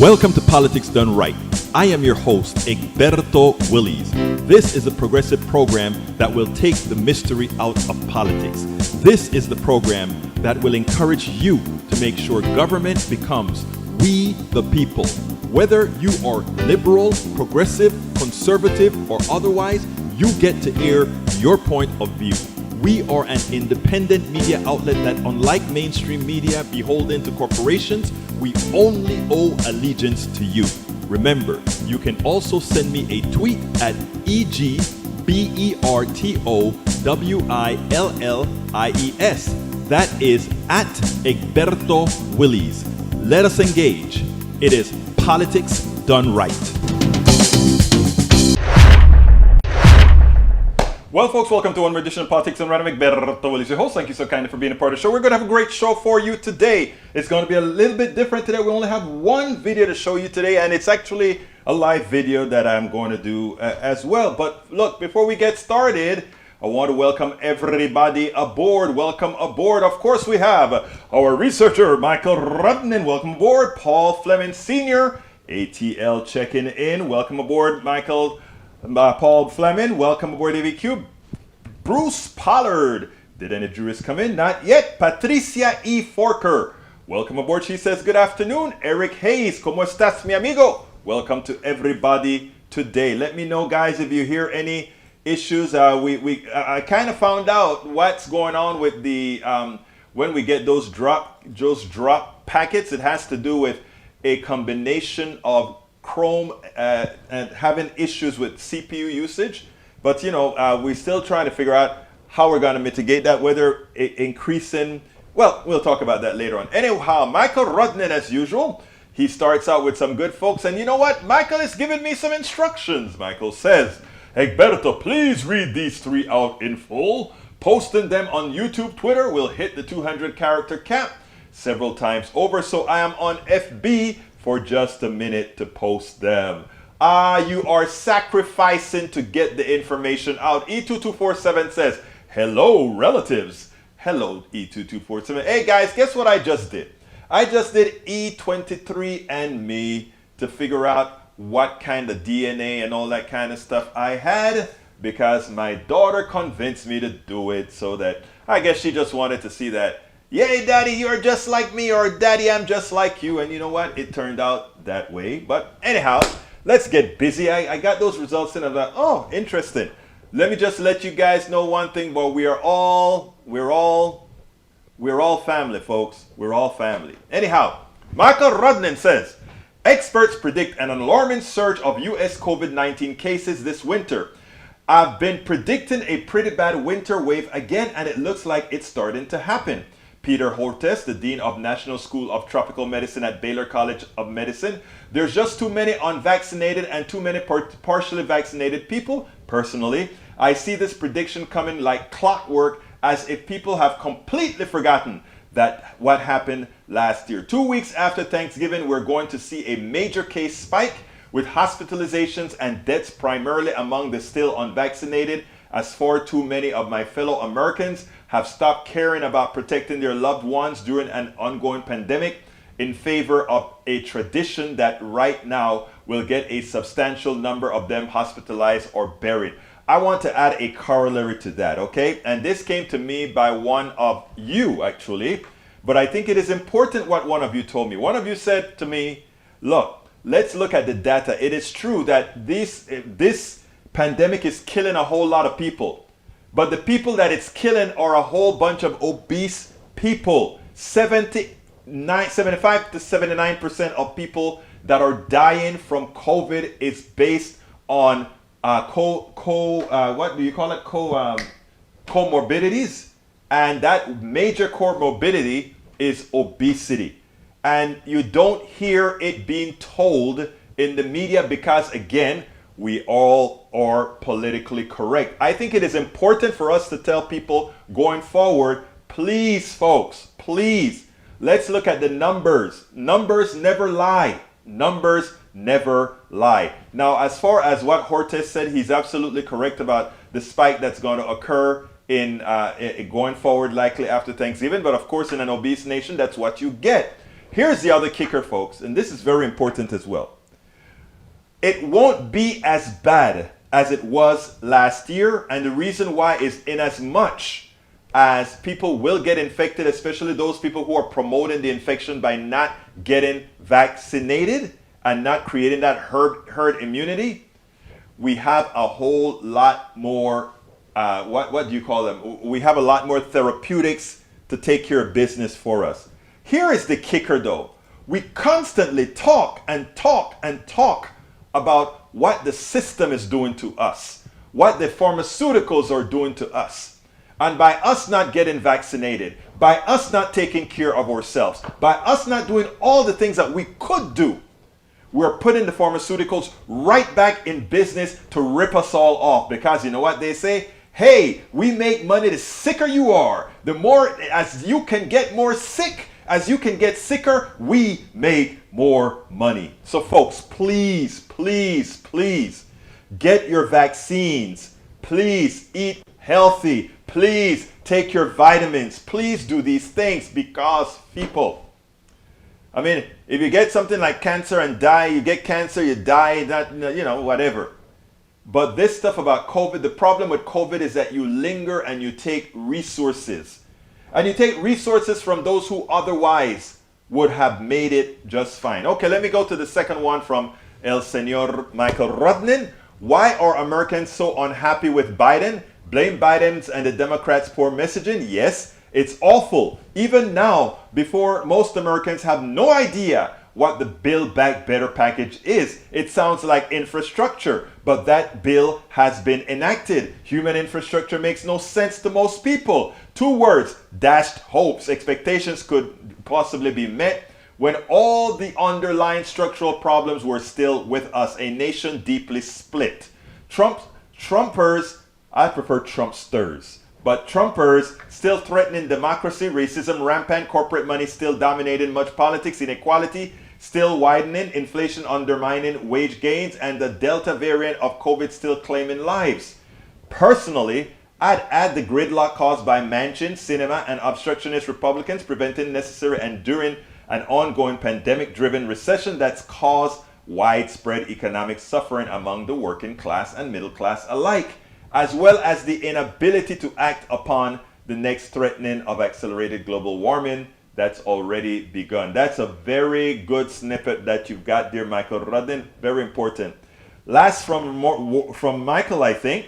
Welcome to Politics Done Right. I am your host, Egberto Willies. This is a progressive program that will take the mystery out of politics. This is the program that will encourage you to make sure government becomes we the people. Whether you are liberal, progressive, conservative, or otherwise, you get to air your point of view. We are an independent media outlet that, unlike mainstream media beholden to corporations, we only owe allegiance to you. Remember, you can also send me a tweet at EGBERTOWILLIES. That is at Egberto Willies. Let us engage. It is Politics Done Right. Well, folks, welcome to one more edition of Politics Done Right. I'm Egberto Willies, your host. Thank you so kindly for being a part of the show. We're going to have a great show for you today. It's going to be a little bit different today. We only have one video to show you today, and it's actually a live video that I'm going to do as well. But look, before we get started, I want to welcome everybody aboard. Welcome aboard. Of course, we have our researcher, Michael Rudnin. Welcome aboard. Paul Fleming Sr., ATL checking in. Welcome aboard, Michael. Paul Fleming, welcome aboard AVQ. Bruce Pollard, did any jurists come in? Not yet. Patricia E. Forker, welcome aboard. She says, good afternoon. Eric Hayes, ¿Cómo estás, mi amigo? Welcome to everybody today. Let me know, guys, if you hear any issues. I kind of found out what's going on with the when we get those drop packets. It has to do with a combination of Chrome and having issues with CPU usage, but we're still trying to figure out how we're going to mitigate that, whether increasing, well, we'll talk about that later on. Anyhow, Michael Rudnin, as usual, he starts out with some good folks, and you know what? Michael is giving me some instructions. Michael says, Egberto, please read these three out in full. Posting them on YouTube, Twitter will hit the 200 character cap several times over, so I am on FB for just a minute to post them. You are sacrificing to get the information out. E2247 says, hello, relatives. Hello, E2247. Hey, guys, guess what I just did? I just did E23andMe to figure out what kind of DNA and all that kind of stuff I had, because my daughter convinced me to do it, so that I guess she just wanted to see that, yay, Daddy, you're just like me, or Daddy, I'm just like you. And you know what? It turned out that way. But anyhow, let's get busy. I got those results in. I'm like, oh, interesting. Let me just let you guys know one thing. But we're all family, folks. We're all family. Anyhow, Michael Rudnin says, experts predict an alarming surge of U.S. COVID-19 cases this winter. I've been predicting a pretty bad winter wave again, and it looks like it's starting to happen. Peter Hortes, the Dean of National School of Tropical Medicine at Baylor College of Medicine. There's just too many unvaccinated and too many partially vaccinated people. Personally, I see this prediction coming like clockwork, as if people have completely forgotten that what happened last year. 2 weeks after Thanksgiving, we're going to see a major case spike with hospitalizations and deaths primarily among the still unvaccinated, as far too many of my fellow Americans have stopped caring about protecting their loved ones during an ongoing pandemic in favor of a tradition that right now will get a substantial number of them hospitalized or buried. I want to add a corollary to that, okay? And this came to me by one of you, actually, but I think it is important what one of you told me. One of you said to me, look, let's look at the data. It is true that this pandemic is killing a whole lot of people. But the people that it's killing are a whole bunch of obese people. 75 to 79% of people that are dying from COVID is based on comorbidities, and that major comorbidity is obesity. And you don't hear it being told in the media because, again, we all are politically correct. I think it is important for us to tell people going forward, please, folks, please, let's look at the numbers. Numbers never lie. Numbers never lie. Now, as far as what Hortes said, he's absolutely correct about the spike that's going to occur in going forward, likely after Thanksgiving. But of course, in an obese nation, that's what you get. Here's the other kicker, folks, and this is very important as well. It won't be as bad as it was last year, and the reason why is in as much as people will get infected, especially those people who are promoting the infection by not getting vaccinated and not creating that herd immunity. We have a whole lot more, what do you call them? We have a lot more therapeutics to take care of business for us. Here is the kicker though. We constantly talk and talk and talk about what the system is doing to us, what the pharmaceuticals are doing to us. And by us not getting vaccinated, by us not taking care of ourselves, by us not doing all the things that we could do, we're putting the pharmaceuticals right back in business to rip us all off. Because you know what they say? Hey, we make money the sicker you are. The more, as you can get more sick, as you can get sicker, we make more money. So folks, please, please, please get your vaccines. Please eat healthy. Please take your vitamins. Please do these things because people, I mean, if you get something like cancer and die, you get cancer, you die, that, you know, whatever. But this stuff about COVID, the problem with COVID is that you linger and you take resources. And you take resources from those who otherwise would have made it just fine. Okay, let me go to the second one from El Señor Michael Rodnin. Why are Americans so unhappy with Biden? Blame Biden's and the Democrats' poor messaging? Yes, it's awful. Even now, before most Americans have no idea what the Build Back Better package is. It sounds like infrastructure, but that bill has been enacted. Human infrastructure makes no sense to most people. 2 words, dashed hopes. Expectations could possibly be met when all the underlying structural problems were still with us, a nation deeply split. Trumpers, I prefer Trumpsters, but Trumpers still threatening democracy, racism rampant, corporate money still dominating much politics, inequality still widening, inflation undermining wage gains, and the Delta variant of COVID still claiming lives. Personally, I'd add the gridlock caused by Manchin, cinema, and obstructionist Republicans preventing necessary and during an ongoing pandemic-driven recession that's caused widespread economic suffering among the working class and middle class alike, as well as the inability to act upon the next threatening of accelerated global warming that's already begun. That's a very good snippet that you've got there, Michael Rudden. Very important. Last from Michael, I think.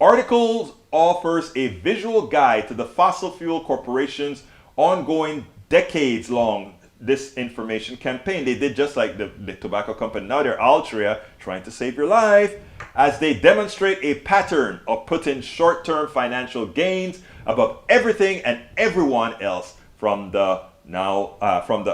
Articles offers a visual guide to the fossil fuel corporations' ongoing decades-long disinformation campaign. They did just like the tobacco company. Now they're Altria trying to save your life as they demonstrate a pattern of putting short-term financial gains above everything and everyone else. From the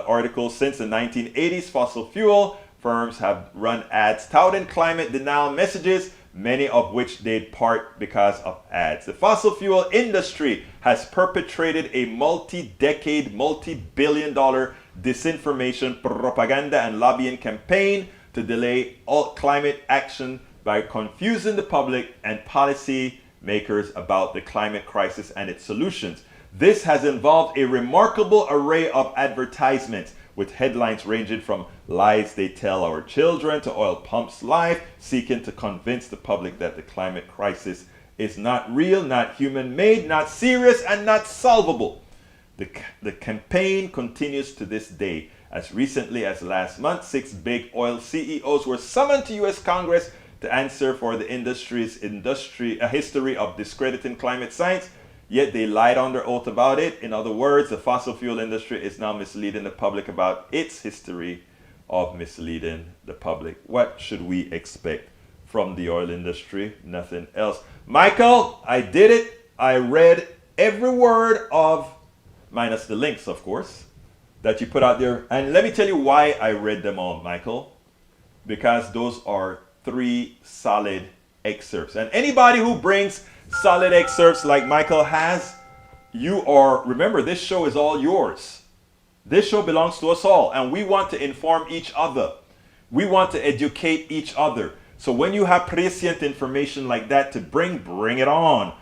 article, since the 1980s, fossil fuel firms have run ads touting climate denial messages, many of which they part because of ads. The fossil fuel industry has perpetrated a multi-decade, multi-billion-dollar disinformation, propaganda, and lobbying campaign to delay all climate action by confusing the public and policy makers about the climate crisis and its solutions. This has involved a remarkable array of advertisements with headlines ranging from lies they tell our children to oil pumps life, seeking to convince the public that the climate crisis is not real, not human-made, not serious, and not solvable. The campaign continues to this day. As recently as last month, 6 big oil CEOs were summoned to U.S. Congress to answer for the industry's history of discrediting climate science. Yet they lied under oath about it. In other words, the fossil fuel industry is now misleading the public about its history of misleading the public. What should we expect from the oil industry? Nothing else. Michael, I did it. I read every word of, minus the links, of course, that you put out there. And let me tell you why I read them all, Michael. Because those are 3 solid excerpts. And anybody who brings solid excerpts like Michael has, you are, remember, this show is all yours. This show belongs to us all, and we want to inform each other. We want to educate each other. So when you have prescient information like that to bring it on.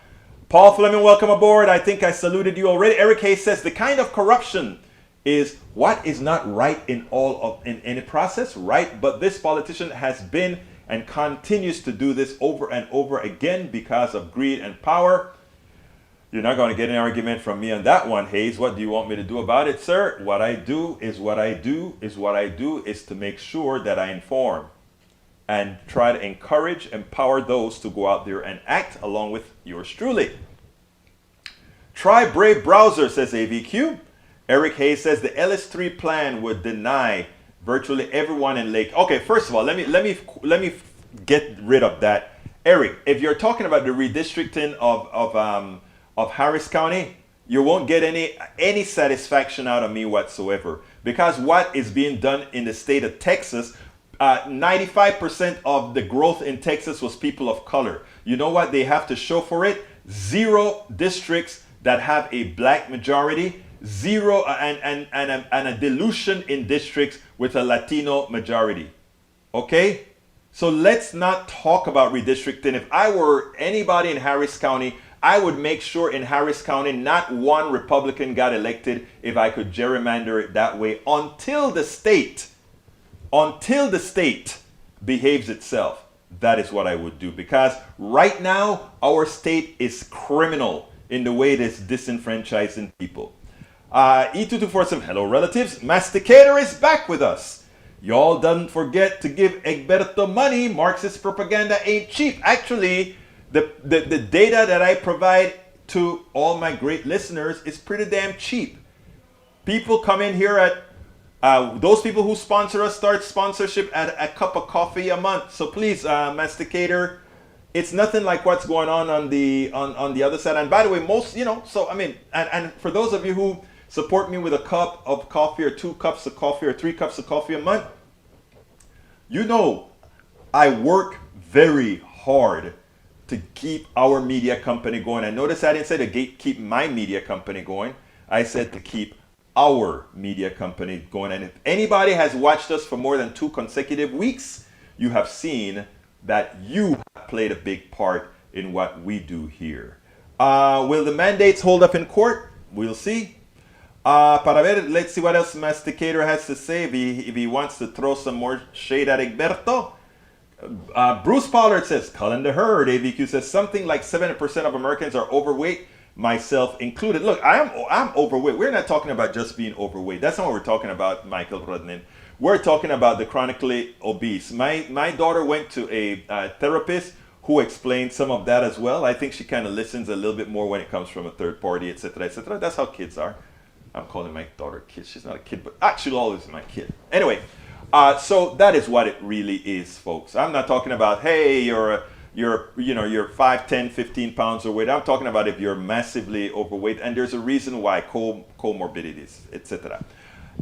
Paul Fleming, welcome aboard. I think I saluted you already. Eric Hayes says the kind of corruption is what is not right in any process, right? But this politician has been and continues to do this over and over again because of greed and power. You're not going to get an argument from me on that one, Hayes. What do you want me to do about it, sir? What I do is what I do is what I do is to make sure that I inform and try to encourage, empower those to go out there and act along with yours truly. Try Brave Browser, says AVQ. Eric Hayes says the LS3 plan would deny virtually everyone in Lake. Okay, first of all, let me get rid of that. Eric, if you're talking about the redistricting of Harris County, you won't get any satisfaction out of me whatsoever, because what is being done in the state of Texas, 95% of the growth in Texas was people of color. You know what they have to show for it? 0 districts that have a black majority, 0 and a dilution in districts with a Latino majority. Okay? So let's not talk about redistricting. If I were anybody in Harris County, I would make sure in Harris County not one Republican got elected if I could gerrymander it that way until the state behaves itself. That is what I would do, because right now our state is criminal in the way it is disenfranchising people. E2247, hello relatives. Masticator is back with us. Y'all don't forget to give Egberto money. Marxist propaganda ain't cheap. Actually, the data that I provide to all my great listeners is pretty damn cheap. People come in here at those people who sponsor us start sponsorship at a cup of coffee a month. So please, Masticator, it's nothing like what's going on the other side. And by the way, most, so I mean, and for those of you who support me with a cup of coffee or 2 cups of coffee or 3 cups of coffee a month, I work very hard to keep our media company going. And notice I didn't say to keep my media company going. I said to keep our media company going. And if anybody has watched us for more than 2 consecutive weeks, you have seen that you have played a big part in what we do here. Will the mandates hold up in court? We'll see. Para ver, let's see what else Masticator has to say if he wants to throw some more shade at Egberto. Bruce Pollard says, culling the herd. AVQ says something like 70% of Americans are overweight, myself included. Look, I'm overweight. We're not talking about just being overweight. That's not what we're talking about, Michael Rodnin. We're talking about the chronically obese. My daughter went to a therapist who explained some of that as well. I think she kind of listens a little bit more when it comes from a third party, etc., etc. That's how kids are. I'm calling my daughter a kid. She's not a kid, but actually always my kid. Anyway, so that is what it really is, folks. I'm not talking about, hey, you're 5, 10, 15 pounds overweight. I'm talking about if you're massively overweight, and there's a reason why, comorbidities, etc.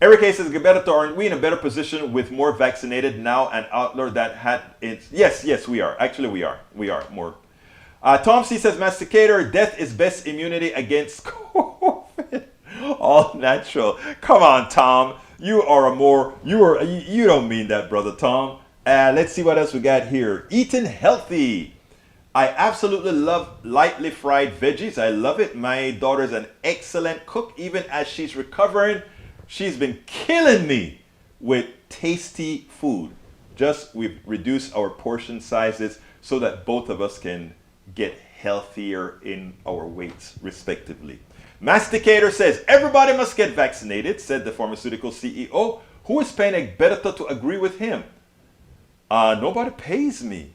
Eric A says, Gilberto, aren't we in a better position with more vaccinated now and outlaw that had it? Yes, we are. Actually, we are more. Tom C says, Masticator, death is best immunity against COVID. All natural. Come on, Tom. You don't mean that, brother Tom. Let's see what else we got here. Eating healthy. I absolutely love lightly fried veggies. I love it. My daughter's an excellent cook. Even as she's recovering, she's been killing me with tasty food. We've reduced our portion sizes so that both of us can get healthier in our weights, respectively. Masticator says, everybody must get vaccinated, said the pharmaceutical CEO, who is paying Egberto to agree with him. Nobody pays me.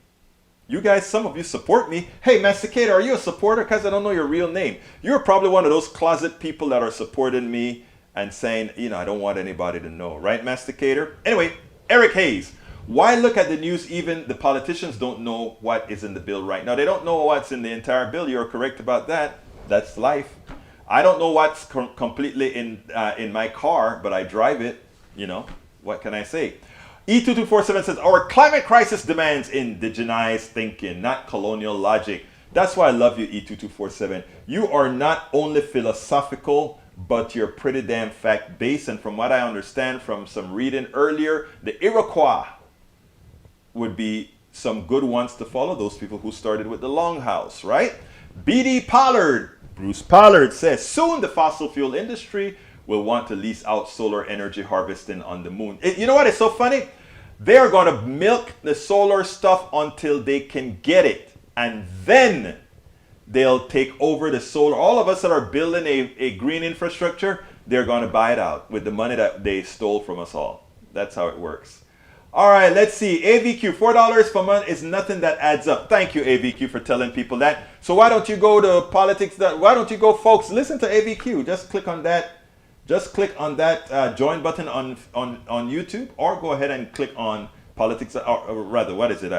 You guys, some of you support me. Hey, Masticator, are you a supporter? Because I don't know your real name. You're probably one of those closet people that are supporting me and saying, I don't want anybody to know. Right, Masticator? Anyway, Eric Hayes. Why look at the news? Even the politicians don't know what is in the bill right now. They don't know what's in the entire bill. You're correct about that. That's life. I don't know what's completely in my car, but I drive it. What can I say? E2247 says, our climate crisis demands indigenized thinking, not colonial logic. That's why I love you, E2247. You are not only philosophical, but you're pretty damn fact-based. And from what I understand from some reading earlier, the Iroquois would be some good ones to follow, those people who started with the Longhouse, right? BD Pollard, Bruce Pollard says, soon the fossil fuel industry will want to lease out solar energy harvesting on the moon. You know what is so funny? They're going to milk the solar stuff until they can get it. And then they'll take over the solar. All of us that are building a green infrastructure, they're going to buy it out with the money that they stole from us all. That's how it works. All right, let's see. AVQ, $4 per month is nothing that adds up. Thank you, AVQ, for telling people that. So why don't you go to politics? Why don't you go, folks, listen to AVQ. Just click on that. Just click on that join button on YouTube, or go ahead and click on politics, or rather, what is it?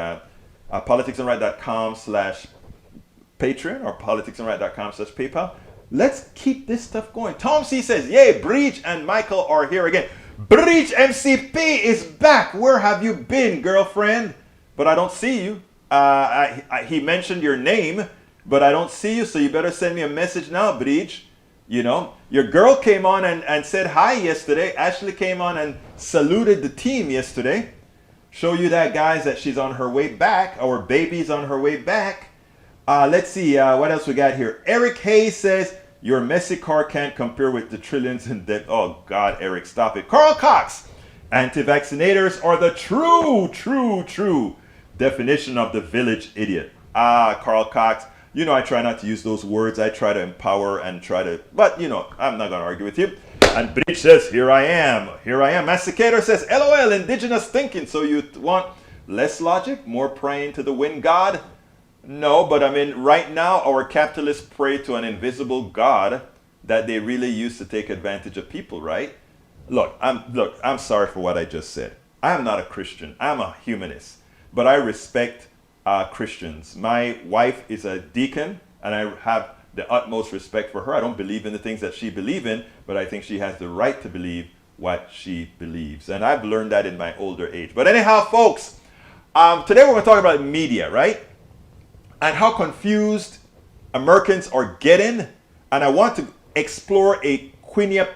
politicsandright.com/Patreon or politicsandright.com/PayPal. Let's keep this stuff going. Tom C says, yay, Breach and Michael are here again. Breach MCP is back. Where have you been, girlfriend? But I don't see you. He mentioned your name, but I don't see you, so you better send me a message now, Breach. You know, your girl came on and said hi yesterday. Ashley came on and saluted the team yesterday. Show you that, guys, that she's on her way back. Our baby's on her way back. Let's see, what else we got here. Eric Hayes says, your messy car can't compare with the trillions in debt. Oh, God, Eric, stop it. Carl Cox, anti-vaccinators are the true definition of the village idiot. Carl Cox, you know I try not to use those words. I try to empower and try to, but, you know, I'm not going to argue with you. And Breach says, here I am. Masticator says, LOL, indigenous thinking. So you want less logic, more praying to the wind god? No, but I mean, right now, our capitalists pray to an invisible God that they really use to take advantage of people, right? Look, I'm sorry for what I just said. I am not a Christian. I'm a humanist. But I respect Christians. My wife is a deacon, and I have the utmost respect for her. I don't believe in the things that she believes in, but I think she has the right to believe what she believes. And I've learned that in my older age. But anyhow, folks, today we're going to talk about media, right? And how confused Americans are getting. And I want to explore a Quinnipiac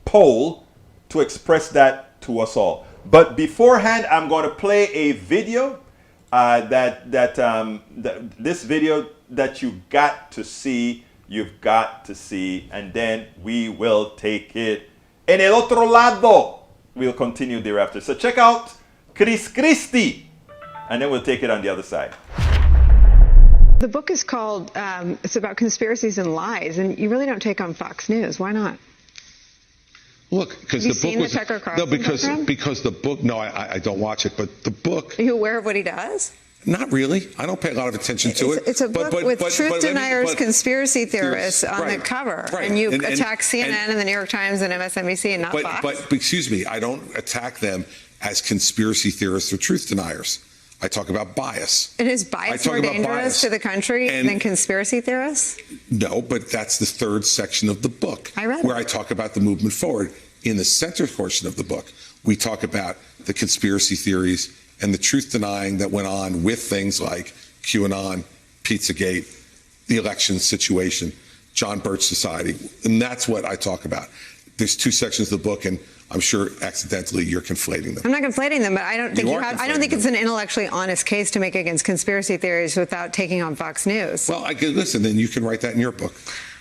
Poll to express that to us all. But beforehand, I'm going to play a video this video that you've got to see, and then we will take it en el otro lado. We'll continue thereafter. So check out Christie, and then we'll take it on the other side. The book is called, it's about conspiracies and lies, and you really don't take on Fox News. Why not? Look, because the book was because the book. No, I don't watch it, but the book. Are you aware of what he does? Not really. I don't pay a lot of attention to it. It's a book with truth deniers, conspiracy theorists on the cover, and you attack CNN and the New York Times and MSNBC and not Fox. But excuse me, I don't attack them as conspiracy theorists or truth deniers. I talk about bias. And is bias more dangerous to the country than conspiracy theorists? No, but that's the third section of the book, where I talk about the movement forward. In the center portion of the book, we talk about the conspiracy theories and the truth denying that went on with things like QAnon, Pizzagate, the election situation, John Birch Society, and that's what I talk about. There's two sections of the book, and I'm sure accidentally you're conflating them. I'm not conflating them, but I don't think I don't think it's an intellectually honest case to make against conspiracy theories without taking on Fox News. Well, listen, then you can write that in your book.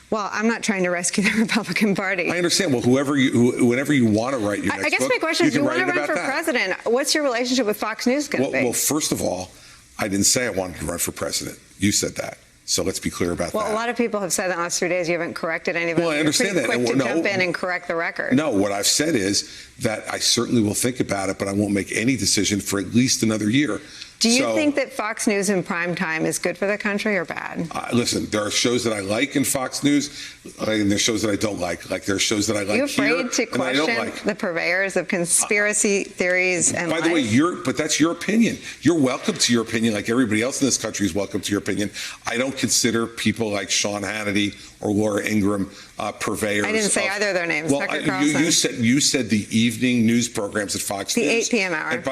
Well, I'm not trying to rescue the Republican Party. I understand. Well, whenever you want to write your next book, I guess my question is, you want to run for president. What's your relationship with Fox News going to be? Well, first of all, I didn't say I wanted to run for president. You said that. So let's be clear about that. Well, a lot of people have said that in the last 3 days. You haven't corrected any of them. Well, I understand that. You're pretty quick to jump in and correct the record. No, what I've said is that I certainly will think about it, but I won't make any decision for at least another year. Do you think that Fox News in prime time is good for the country or bad? Listen, there are shows that I like in Fox News, and there's shows that I don't like. Like there are shows that I like here, and I don't like. Are you afraid to question the purveyors of conspiracy theories and lies? By the way, but that's your opinion. You're welcome to your opinion, like everybody else in this country is welcome to your opinion. I don't consider people like Sean Hannity or Laura Ingraham purveyors. I didn't say either of their names. Well, you said the evening news programs at Fox News. The 8 p.m. hour.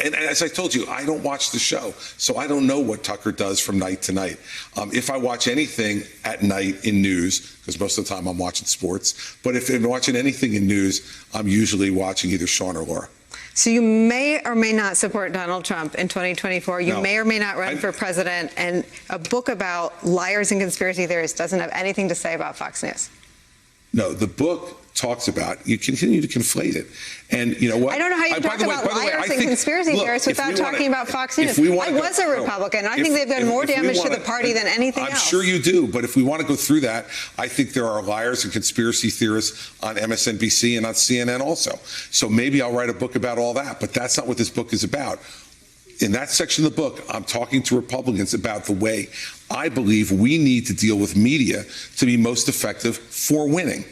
And as I told you, I don't watch the show, so I don't know what Tucker does from night to night. If I watch anything at night in news, because most of the time I'm watching sports, but if I'm watching anything in news, I'm usually watching either Sean or Laura. So you may or may not support Donald Trump in 2024. You may or may not run for president. And a book about liars and conspiracy theorists doesn't have anything to say about Fox News. No, the book talks about, you continue to conflate it. And you know what? I don't know how you talk about liars and conspiracy theorists without talking about Fox News. I was a Republican. I think they've done more damage to the party than anything else. I'm sure you do, but if we want to go through that, I think there are liars and conspiracy theorists on MSNBC and on CNN also. So maybe I'll write a book about all that, but that's not what this book is about. In that section of the book, I'm talking to Republicans about the way I believe we need to deal with media to be most effective for winning.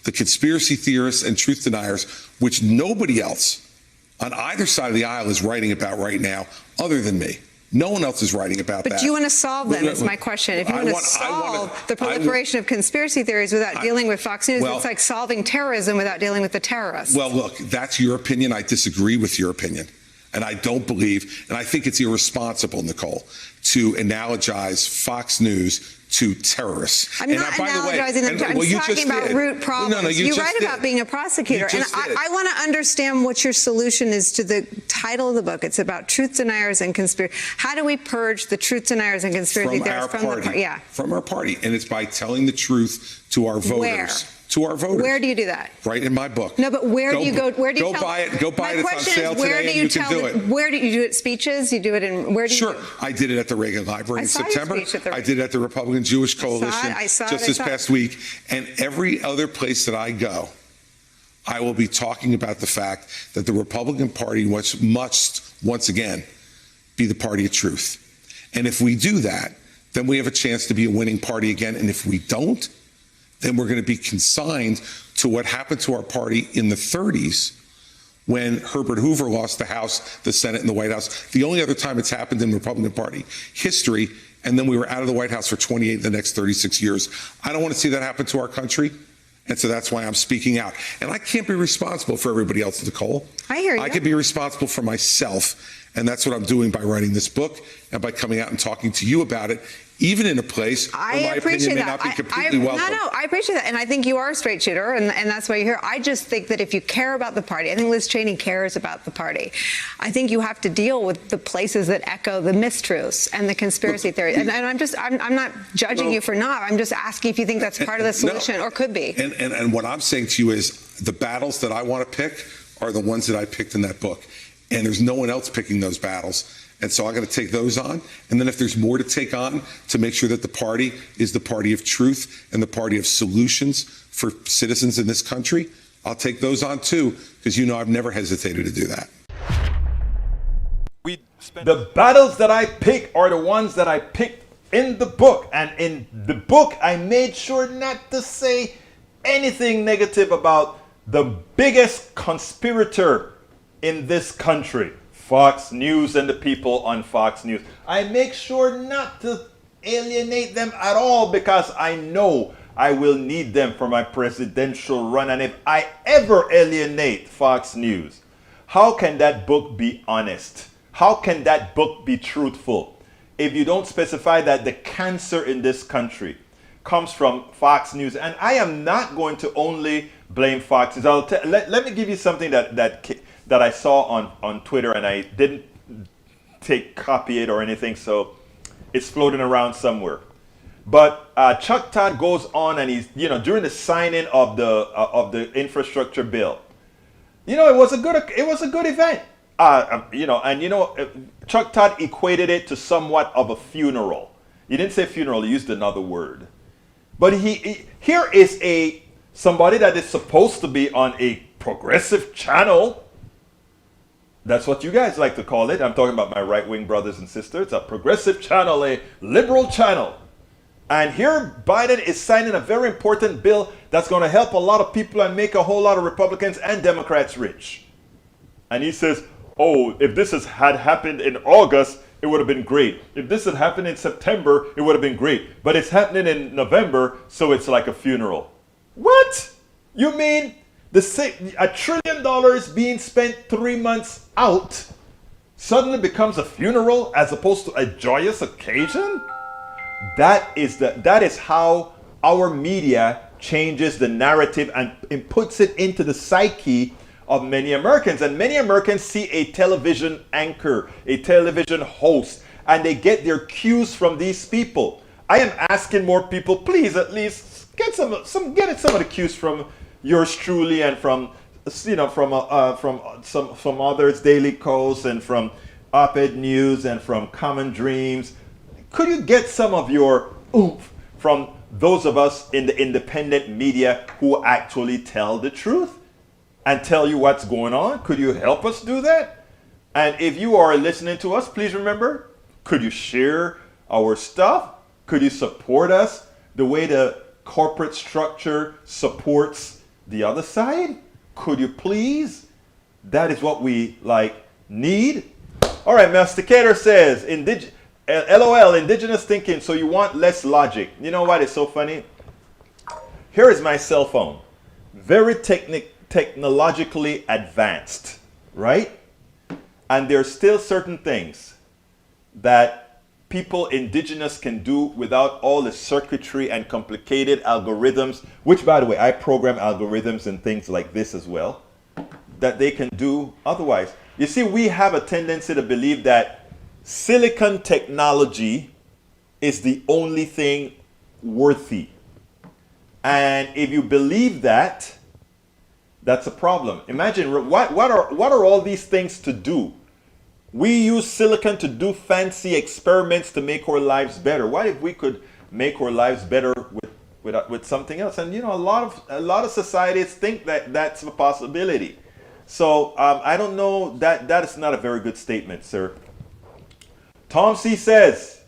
The conspiracy theorists and truth deniers, which nobody else on either side of the aisle is writing about right now, other than me. No one else is writing about that. But do you want to solve them, is my question. If you want to solve the proliferation of conspiracy theories without dealing with Fox News, it's like solving terrorism without dealing with the terrorists. Well, look, that's your opinion. I disagree with your opinion. And I don't believe, and I think it's irresponsible, Nicole, to analogize Fox News to terrorists. I'm not analogizing them. I'm talking about root problems. No, you write about being a prosecutor, and I want to understand what your solution is to the title of the book. It's about truth deniers and conspiracy. How do we purge the truth deniers and conspiracy theorists from the party? Yeah, from our party, and it's by telling the truth to our voters. Where? To our voters. Where do you do that? Right in my book. No, but where do you go? Where do you go buy it? Go buy it. It's on sale today, and you can do it. Where do you do it? Speeches? You do it in where do you? Sure, I did it at the Reagan Library in September. I did it at the Republican Jewish Coalition just this past week, and every other place that I go, I will be talking about the fact that the Republican Party must once again be the party of truth, and if we do that, then we have a chance to be a winning party again, and if we don't, then we're going to be consigned to what happened to our party in the 30s when Herbert Hoover lost the House, the Senate, and the White House. The only other time it's happened in Republican Party history, and then we were out of the White House for 28 of the next 36 years. I don't want to see that happen to our country, and so that's why I'm speaking out. And I can't be responsible for everybody else, Nicole. I hear you. I can be responsible for myself, and that's what I'm doing by writing this book and by coming out and talking to you about it, even in a place where my opinion may not be completely welcome. No, I appreciate that. And I think you are a straight shooter, and that's why you're here. I just think that if you care about the party, I think Liz Cheney cares about the party. I think you have to deal with the places that echo the mistruths and the conspiracy theories. And I'm not judging you for not. I'm just asking if you think that's part of the solution or could be. And what I'm saying to you is the battles that I want to pick are the ones that I picked in that book. And there's no one else picking those battles. And so I'm going to take those on. And then if there's more to take on to make sure that the party is the party of truth and the party of solutions for citizens in this country, I'll take those on too, because you know I've never hesitated to do that. The battles that I pick are the ones that I picked in the book. And in the book, I made sure not to say anything negative about the biggest conspirator in this country. Fox News and the people on Fox News. I make sure not to alienate them at all because I know I will need them for my presidential run. And if I ever alienate Fox News, how can that book be honest? How can that book be truthful if you don't specify that the cancer in this country comes from Fox News? And I am not going to only blame Fox News. Let me give you something that I saw on Twitter, and I didn't copy it or anything, so it's floating around somewhere. But Chuck Todd goes on, and he's during the signing of the infrastructure bill, it was a good event, Chuck Todd equated it to somewhat of a funeral. He didn't say funeral; he used another word. But here is somebody that is supposed to be on a progressive channel. That's what you guys like to call it. I'm talking about my right-wing brothers and sisters. A progressive channel, a liberal channel. And here Biden is signing a very important bill that's going to help a lot of people and make a whole lot of Republicans and Democrats rich. And he says, oh, if this had happened in August, it would have been great. If this had happened in September, it would have been great. But it's happening in November, so it's like a funeral. What? You mean $1 trillion being spent 3 months out suddenly becomes a funeral as opposed to a joyous occasion? That is how our media changes the narrative and puts it into the psyche of many Americans. And many Americans see a television anchor, a television host, and they get their cues from these people. I am asking more people, please at least get some of the cues from yours truly and from some others, Daily Kos, and from Op-Ed News and from Common Dreams. Could you get some of your oomph from those of us in the independent media who actually tell the truth and tell you what's going on? Could you help us do that? And if you are listening to us, please remember, could you share our stuff? Could you support us the way the corporate structure supports the other side? Could you please? That is what we need. All right, Masticator says, LOL, indigenous thinking, so you want less logic. You know what? It's so funny. Here is my cell phone. Very technologically advanced, right? And there's still certain things that people indigenous can do without all the circuitry and complicated algorithms, which, by the way, I program algorithms and things like this as well, that they can do otherwise. You see, we have a tendency to believe that silicon technology is the only thing worthy. And if you believe that, that's a problem. Imagine, what are all these things to do? We use silicon to do fancy experiments to make our lives better. What if we could make our lives better with something else? And a lot of societies think that that's a possibility. So I don't know, that is not a very good statement, sir. Tom C says,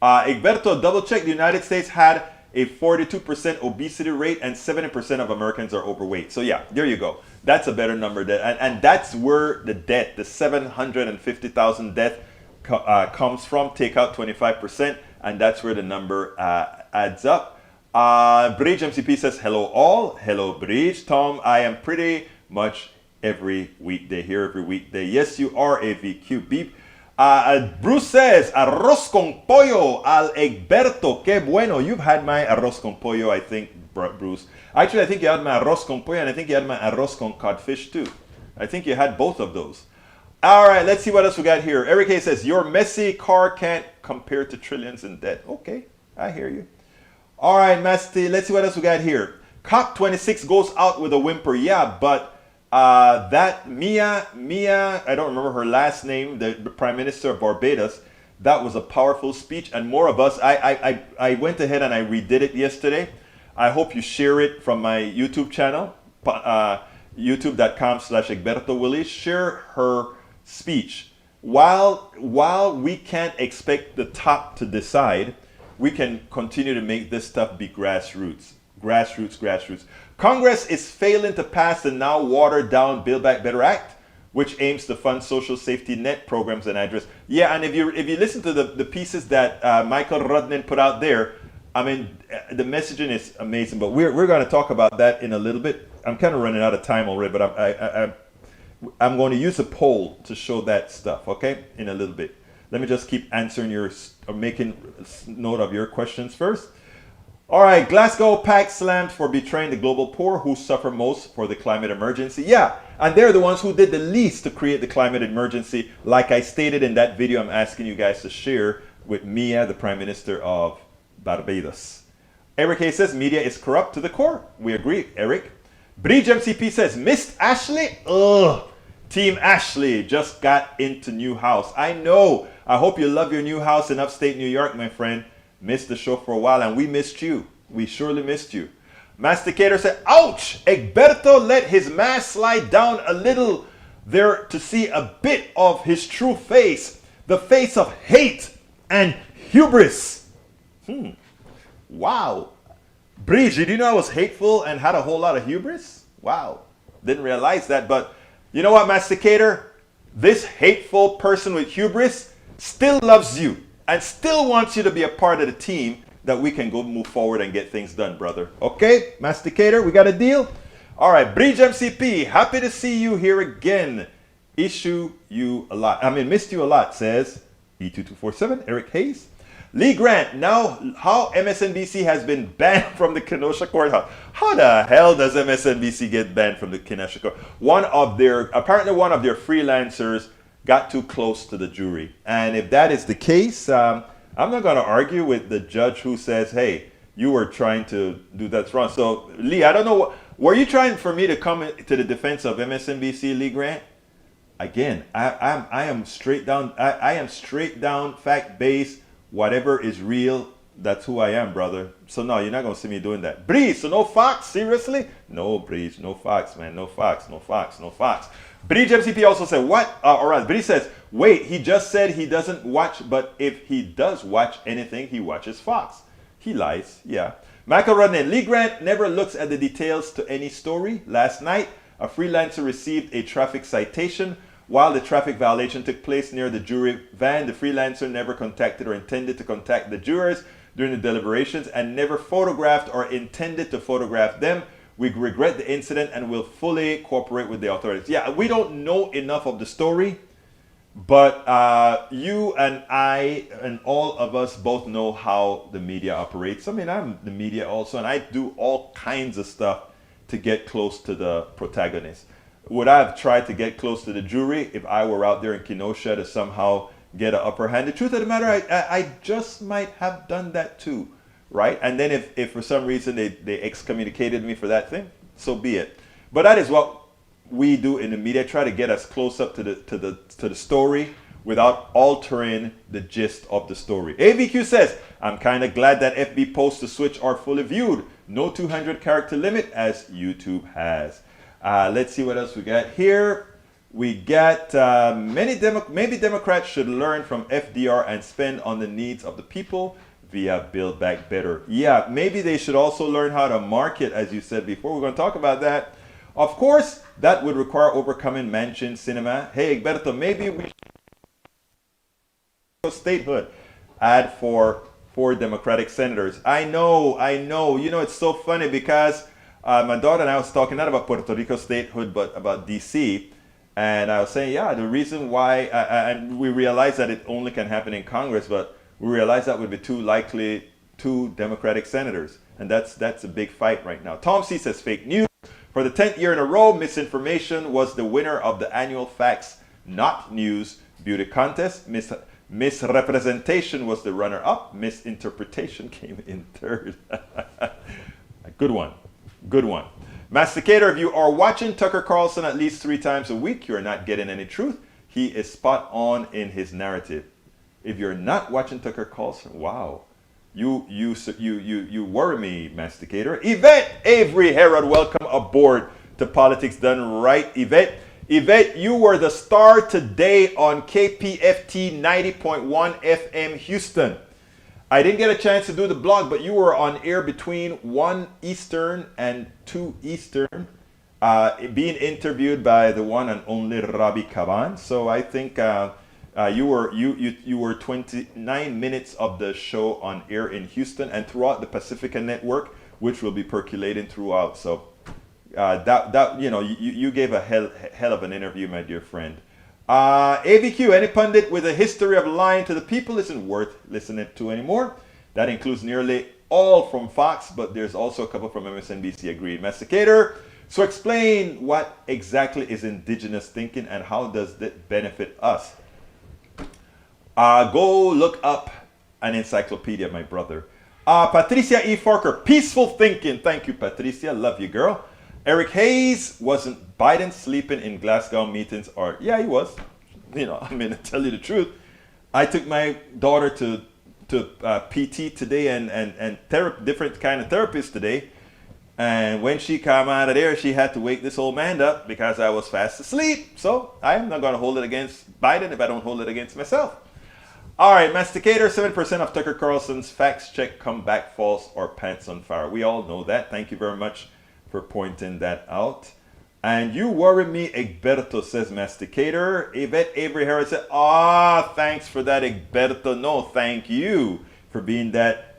Egberto, double check, the United States had a 42% obesity rate and 70% of Americans are overweight. So yeah, there you go. That's a better number. And that's where the death, the 750,000 death comes from. Take out 25%, and that's where the number adds up. Bridge MCP says, hello all. Hello, Bridge. Tom, I am pretty much every weekday here, every weekday. Yes, you are, AVQ Beep. Bruce says, arroz con pollo al Egberto. Que bueno. You've had my arroz con pollo, I think, Bruce. Actually, I think you had my arroz con pollo, and I think you had my arroz con codfish too. I think you had both of those. All right, let's see what else we got here. Eric A says, your messy car can't compare to trillions in debt. Okay, I hear you. All right, Masty, let's see what else we got here. COP26 goes out with a whimper. Yeah, but that Mia, I don't remember her last name, the Prime Minister of Barbados, that was a powerful speech, and more of us, I went ahead and I redid it yesterday. I hope you share it from my YouTube channel, youtube.com/Egberto Willie. Share her speech. While we can't expect the top to decide, we can continue to make this stuff be grassroots. Grassroots. Congress is failing to pass the now watered down Build Back Better Act, which aims to fund social safety net programs and address. Yeah, and if you listen to the pieces that Michael Rudnin put out there, I mean, the messaging is amazing. But we're going to talk about that in a little bit. I'm kind of running out of time already, but I'm going to use a poll to show that stuff. Okay, in a little bit. Let me just keep answering making note of your questions first. All right, Glasgow Pact slammed for betraying the global poor who suffer most for the climate emergency. Yeah, and they're the ones who did the least to create the climate emergency, like I stated in that video I'm asking you guys to share with Mia, the Prime Minister of Barbados. Eric A says, media is corrupt to the core. We agree, Eric. Bridge MCP says, missed Ashley? Ugh. Team Ashley just got into new house. I know. I hope you love your new house in upstate New York, my friend. Missed the show for a while, and we missed you. We surely missed you. Masticator said, ouch! Egberto let his mask slide down a little there to see a bit of his true face. The face of hate and hubris. Wow. Bridge, did you know I was hateful and had a whole lot of hubris? Wow. Didn't realize that, but you know what, Masticator? This hateful person with hubris still loves you and still wants you to be a part of the team that we can go move forward and get things done, brother. Okay, Masticator, we got a deal? All right, Bridge MCP, happy to see you here again. Missed you a lot, says E2247, Eric Hayes. Lee Grant, now how MSNBC has been banned from the Kenosha courthouse. How the hell does MSNBC get banned from the Kenosha court? Apparently one of their freelancers got too close to the jury. And if that is the case, I'm not going to argue with the judge who says, hey, you were trying to do that's wrong. So Lee, I don't know, were you trying for me to come to the defense of MSNBC, Lee Grant? Again, I am straight down. I am straight down, fact based. Whatever is real, that's who I am, brother. So no, you're not gonna see me doing that. Breeze, so no Fox, seriously? No, Breeze, no Fox, man, no Fox, no Fox, no Fox. Breeze MCP also said what? Alright, Breeze says, wait, he just said he doesn't watch, but if he does watch anything, he watches Fox. He lies, yeah. Michael Rodney, Lee Grant never looks at the details to any story. Last night, a freelancer received a traffic citation. While the traffic violation took place near the jury van, the freelancer never contacted or intended to contact the jurors during the deliberations and never photographed or intended to photograph them. We regret the incident and will fully cooperate with the authorities. Yeah, we don't know enough of the story, but you and I and all of us both know how the media operates. I mean, I'm the media also, and I do all kinds of stuff to get close to the protagonist. Would I have tried to get close to the jury if I were out there in Kenosha to somehow get an upper hand? The truth of the matter, I just might have done that too, right? And then if for some reason they excommunicated me for that thing, so be it. But that is what we do in the media, try to get us close up to the story without altering the gist of the story. AVQ says, I'm kind of glad that FB posts to switch are fully viewed. No 200 character limit as YouTube has. Let's see what else we got here. We got maybe Democrats should learn from FDR and spend on the needs of the people via Build Back Better. Yeah, maybe they should also learn how to market, as you said before. We're going to talk about that. Of course, that would require overcoming Manchin cinema. Hey, Egberto, maybe we should statehood ad for 4 Democratic senators. I know. You know, it's so funny because my daughter and I was talking not about Puerto Rico statehood, but about DC. And I was saying, yeah, the reason why, and we realized that it only can happen in Congress, but we realized that would be too likely 2 Democratic senators. And that's a big fight right now. Tom C says fake news. For the 10th year in a row, misinformation was the winner of the annual Facts Not News beauty contest. Misrepresentation was the runner-up. Misinterpretation came in third. Good one. Good one. Masticator, if you are watching Tucker Carlson at least 3 times a week, you're not getting any truth. He is spot on in his narrative. If you're not watching Tucker Carlson, wow. You worry me, Masticator. Yvette Avery Herod, welcome aboard to Politics Done Right. Yvette, you were the star today on KPFT 90.1 FM Houston. I didn't get a chance to do the blog, but you were on air between 1 Eastern and 2 Eastern, being interviewed by the one and only Rabi Kaban. So I think you were 29 minutes of the show on air in Houston and throughout the Pacifica Network, which will be percolating throughout. So you gave a hell of an interview, my dear friend. AVQ, any pundit with a history of lying to the people isn't worth listening to anymore. That includes nearly all from Fox, but there's also a couple from MSNBC. Agreed. Masticator, so explain what exactly is indigenous thinking and how does that benefit us? Go look up an encyclopedia, my brother. Patricia E. Farker, peaceful thinking. Thank you, Patricia. Love you, girl. Eric Hayes, wasn't Biden sleeping in Glasgow meetings? Or yeah, he was. You know, I mean, to tell you the truth, I took my daughter to PT today and different kind of therapists today. And when she came out of there, she had to wake this old man up because I was fast asleep. So I'm not going to hold it against Biden if I don't hold it against myself. All right, Masticator, 7% of Tucker Carlson's facts check come back false or pants on fire. We all know that. Thank you very much for pointing that out. And you worry me, Egberto, says Masticator. Yvette Avery Harris said, thanks for that, Egberto. No, thank you for being that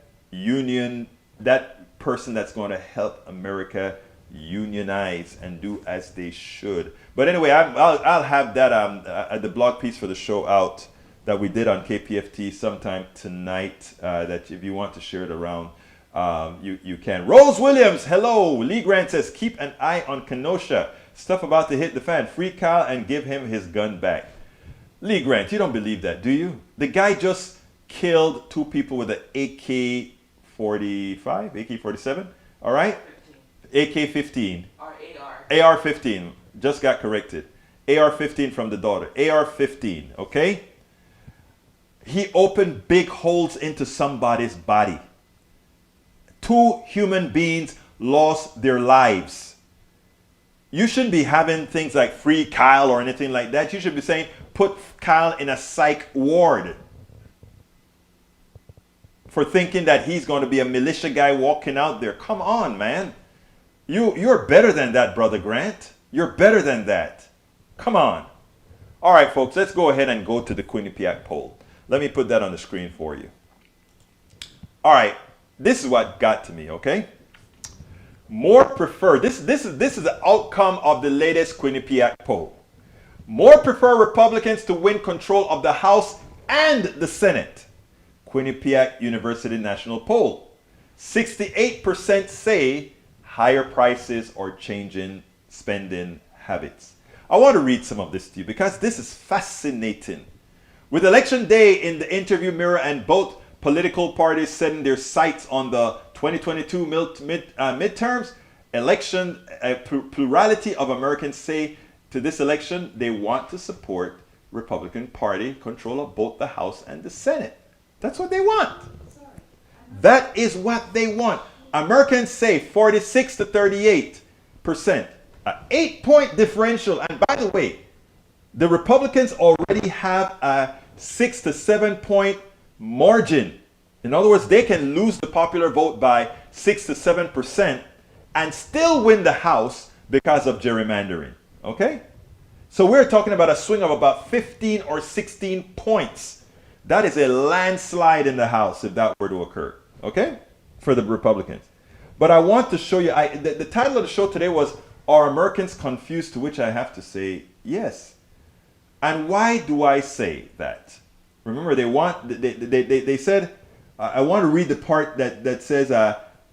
person that's going to help America unionize and do as they should. But anyway, I'll have that the blog piece for the show out that we did on KPFT sometime tonight. That if you want to share it around, you can. Rose Williams, hello. Lee Grant says, keep an eye on Kenosha. Stuff about to hit the fan. Free Kyle and give him his gun back. Lee Grant, you don't believe that, do you? The guy just killed 2 people with an AK-45, AK-47, all right? AK-15. AR-15, just got corrected. AR-15 from the daughter. AR-15, okay? He opened big holes into somebody's body. 2 human beings lost their lives. You shouldn't be having things like free Kyle or anything like that. You should be saying, put Kyle in a psych ward. For thinking that he's going to be a militia guy walking out there. Come on, man. You're better than that, Brother Grant. You're better than that. Come on. All right, folks, let's go ahead and go to the Quinnipiac poll. Let me put that on the screen for you. All right, this is what got to me, okay? More prefer, this is the outcome of the latest Quinnipiac poll. More prefer Republicans to win control of the House and the Senate. Quinnipiac University National Poll. 68% say higher prices or changing spending habits. I want to read some of this to you because this is fascinating. With Election Day in the interview mirror and both political parties setting their sights on the 2022 midterms, plurality of Americans say to this election they want to support Republican Party control of both the House and the Senate. That's what they want. That is what they want. Americans say 46 to 38%. An 8-point differential. And by the way, the Republicans already have a 6 to 7 point margin. In other words, they can lose the popular vote by 6 to 7% and still win the House because of gerrymandering. Okay? So we're talking about a swing of about 15 or 16 points. That is a landslide in the House if that were to occur. Okay? For the Republicans. But I want to show you, the title of the show today was, Are Americans Confused? To which I have to say, yes. And why do I say that? Remember, they said, I want to read the part that says,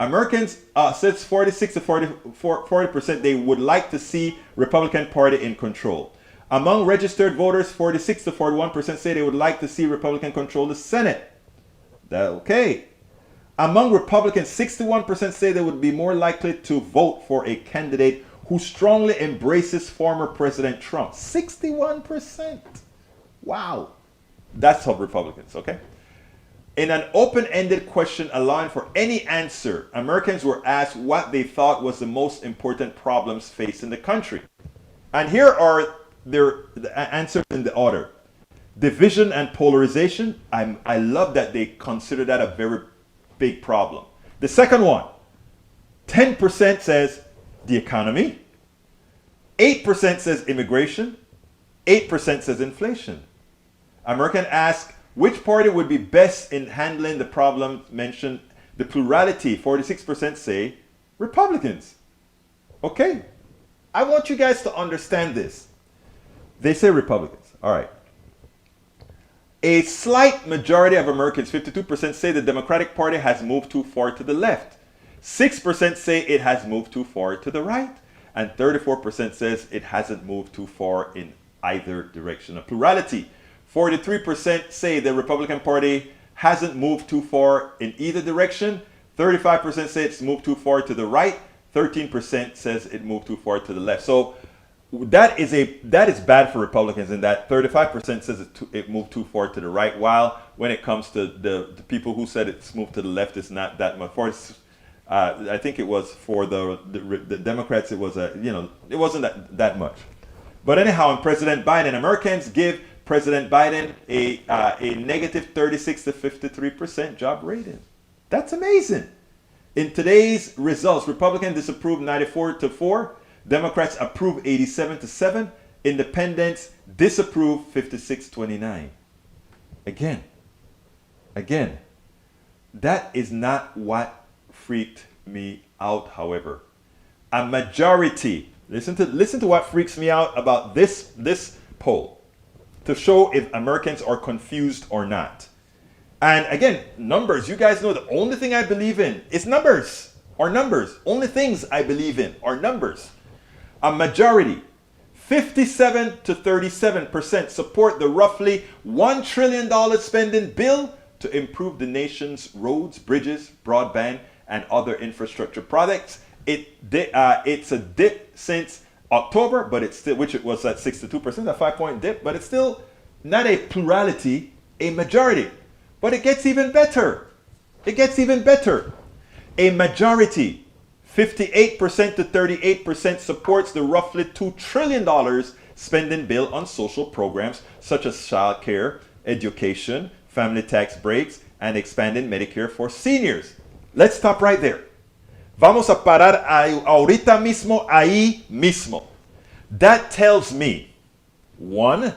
Americans, says 46 to 40%, they would like to see Republican Party in control. Among registered voters, 46 to 41% say they would like to see Republican control the Senate. Okay. Among Republicans, 61% say they would be more likely to vote for a candidate who strongly embraces former President Trump. 61%. Wow. That's of Republicans, okay? In an open-ended question allowing for any answer, Americans were asked what they thought was the most important problems facing the country. And here are the answers in the order. Division and polarization. I love that they consider that a very big problem. The second one, 10% says the economy. 8% says immigration. 8% says inflation. American asked which party would be best in handling the problem mentioned. The plurality, 46% say Republicans. Okay. I want you guys to understand this. They say Republicans. All right. A slight majority of Americans, 52%, say the Democratic Party has moved too far to the left. 6% say it has moved too far to the right. And 34% says it hasn't moved too far in either direction. A plurality, 43% say the Republican Party hasn't moved too far in either direction. 35% say it's moved too far to the right. 13% says it moved too far to the left. So that is bad for Republicans in that 35% says it moved too far to the right, while when it comes to the people who said it's moved to the left, it's not that much. I think it was for the Democrats, it was it wasn't that much. But anyhow, in President Biden, Americans give President Biden a negative 36 to 53% job rating. That's amazing. In today's results, Republicans disapprove 94 to 4. Democrats approve 87 to 7. Independents disapprove 56-29. Again, that is not what freaked me out, however. A majority, listen to what freaks me out about this poll. to show if Americans are confused or not. And again, numbers, you guys know the only thing I believe in is numbers. Only things I believe in are numbers. A majority, 57 to 37%, support the roughly $1 trillion spending bill to improve the nation's roads, bridges, broadband, and other infrastructure projects. It's a dip since October, but it's still, which it was at 62%, a 5-point dip, but it's still not a plurality, a majority. But it gets even better. A majority, 58% to 38%, supports the roughly $2 trillion spending bill on social programs such as child care, education, family tax breaks, and expanding Medicare for seniors. Let's stop right there. Vamos a parar ahorita mismo, ahí mismo. That tells me, 1,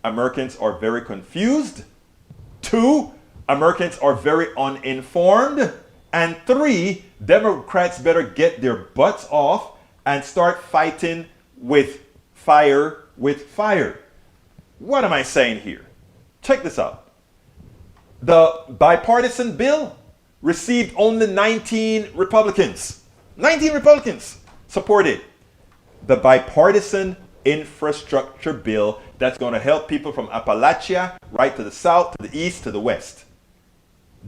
Americans are very confused. 2, Americans are very uninformed. And 3, Democrats better get their butts off and start fighting with fire with fire. What am I saying here? Check this out. The bipartisan bill received only 19 Republicans. 19 Republicans supported the bipartisan infrastructure bill that's going to help people from Appalachia right to the south, to the east, to the west.